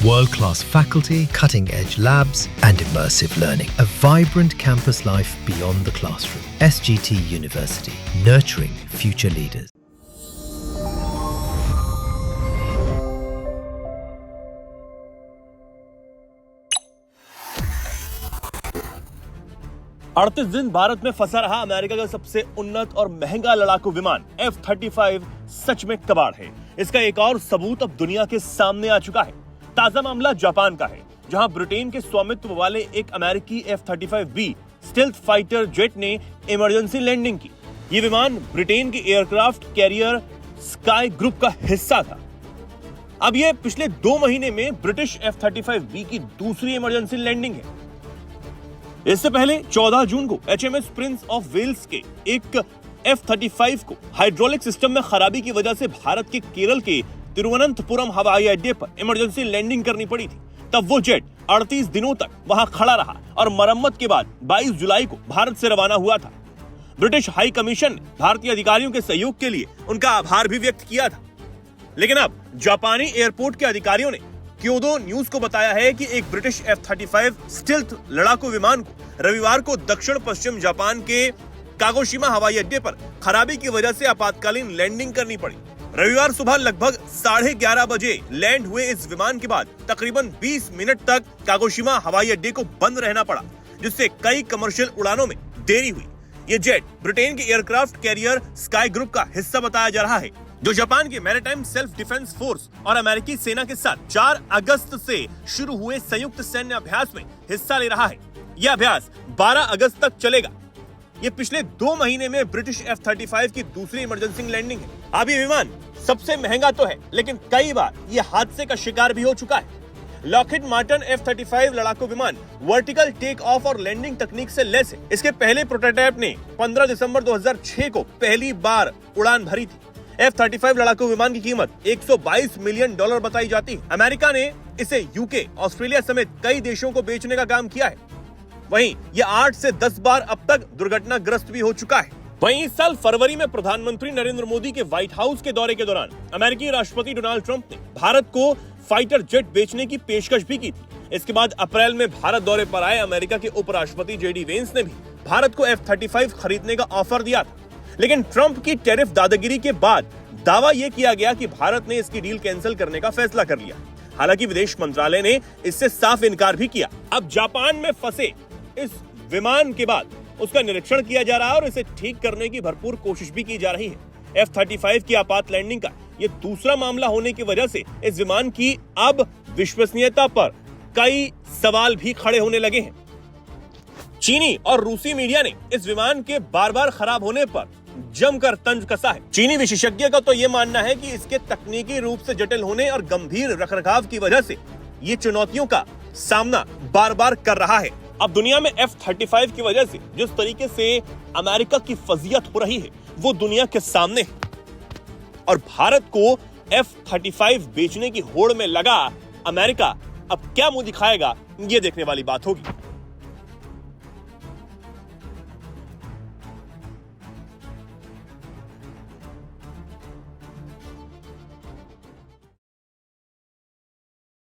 World-class faculty, cutting-edge labs, and immersive learning. A vibrant campus life beyond the classroom. SGT University, nurturing future leaders. अड़तीस दिन भारत में फंसा रहा America का सबसे उन्नत और महंगा लड़ाकू विमान F-35 सच में कबाड़ है। इसका एक और सबूत अब दुनिया के सामने आ चुका है। ताजा मामला जापान का है, जहां ब्रिटेन के स्वामित्व वाले एक अमेरिकी F-35B स्टेल्थ फाइटर जेट ने इमरजेंसी लैंडिंग की। ये विमान ब्रिटेन के एयरक्राफ्ट कैरियर स्काई ग्रुप का हिस्सा था। अब ये पिछले 2 महीने में ब्रिटिश F-35B की दूसरी इमरजेंसी लैंडिंग है। इससे पहले 14 जून को HMS प्रिंस ऑफ वेल्स के एक F-35 को हाइड्रोलिक सिस्टम में खराबी की वजह से भारत के केरल के तिरुवनंतपुरम हवाई अड्डे पर इमरजेंसी लैंडिंग करनी पड़ी थी। तब वो जेट 38 दिनों तक वहां खड़ा रहा और मरम्मत के बाद 22 जुलाई को भारत से रवाना हुआ था। ब्रिटिश हाई कमीशन ने भारतीय अधिकारियों के सहयोग के लिए उनका आभार भी व्यक्त किया था। लेकिन अब जापानी एयरपोर्ट के अधिकारियों ने क्योदो न्यूज को बताया है कि एक ब्रिटिश F-35 स्टेल्थ लड़ाकू विमान को रविवार को दक्षिण पश्चिम जापान के कागोशिमा हवाई अड्डे पर खराबी की वजह से आपातकालीन लैंडिंग करनी पड़ी। रविवार सुबह लगभग 11:30 बजे लैंड हुए इस विमान के बाद तकरीबन 20 मिनट तक कागोशिमा हवाई अड्डे को बंद रहना पड़ा, जिससे कई कमर्शियल उड़ानों में देरी हुई। ये जेट ब्रिटेन के एयरक्राफ्ट कैरियर स्काई ग्रुप का हिस्सा बताया जा रहा है, जो जापान के मैरीटाइम सेल्फ डिफेंस फोर्स और अमेरिकी सेना के साथ 4 अगस्त से शुरू हुए संयुक्त सैन्य अभ्यास में हिस्सा ले रहा है। यह अभ्यास 12 अगस्त तक चलेगा। ये पिछले 2 महीने में ब्रिटिश F-35 की दूसरी इमरजेंसी लैंडिंग है। अब ये विमान सबसे महंगा तो है, लेकिन कई बार ये हादसे का शिकार भी हो चुका है। लॉकहीड मार्टिन F-35 लड़ाकू विमान वर्टिकल टेक ऑफ और लैंडिंग तकनीक से लैस है। इसके पहले प्रोटोटाइप ने 15 दिसंबर 2006 को पहली बार उड़ान भरी थी। F-35 लड़ाकू विमान की कीमत $122 मिलियन बताई जाती है। अमेरिका ने इसे यूके, ऑस्ट्रेलिया समेत कई देशों को बेचने का काम किया है। वहीं यह 8 से 10 बार अब तक दुर्घटनाग्रस्त भी हो चुका है। वहीं इस साल फरवरी में प्रधानमंत्री नरेंद्र मोदी के व्हाइट हाउस के दौरे के दौरान अमेरिकी राष्ट्रपति डोनाल्ड ट्रंप ने भारत को फाइटर जेट बेचने की पेशकश भी की थी। इसके बाद अप्रैल में भारत दौरे पर आए अमेरिका के उपराष्ट्रपति JD वेंस ने भी भारत को F-35 खरीदने का ऑफर दिया था। लेकिन ट्रंप की टैरिफ दादागिरी के बाद दावा यह किया गया कि भारत ने इसकी डील कैंसिल करने का फैसला कर लिया। हालांकि विदेश मंत्रालय ने इससे साफ इनकार भी किया। अब जापान में फंसे इस विमान के बाद उसका निरीक्षण किया जा रहा है और इसे ठीक करने की भरपूर कोशिश भी की जा रही है। F-35 की आपात लैंडिंग का यह दूसरा मामला होने की वजह से इस विमान की अब विश्वसनीयता पर कई सवाल भी खड़े होने लगे हैं। चीनी और रूसी मीडिया ने इस विमान के बार-बार खराब होने पर जमकर तंज कसा है। चीनी विशेषज्ञ का तो यह मानना है कि इसके तकनीकी रूप से जटिल होने और गंभीर रखरखाव की वजह से ये चुनौतियों का सामना बार-बार कर रहा है। अब दुनिया में F-35 की वजह से जिस तरीके से अमेरिका की फजीयत हो रही है, वो दुनिया के सामने है और भारत को F-35 बेचने की होड़ में लगा अमेरिका अब क्या मुंह दिखाएगा, ये देखने वाली बात होगी।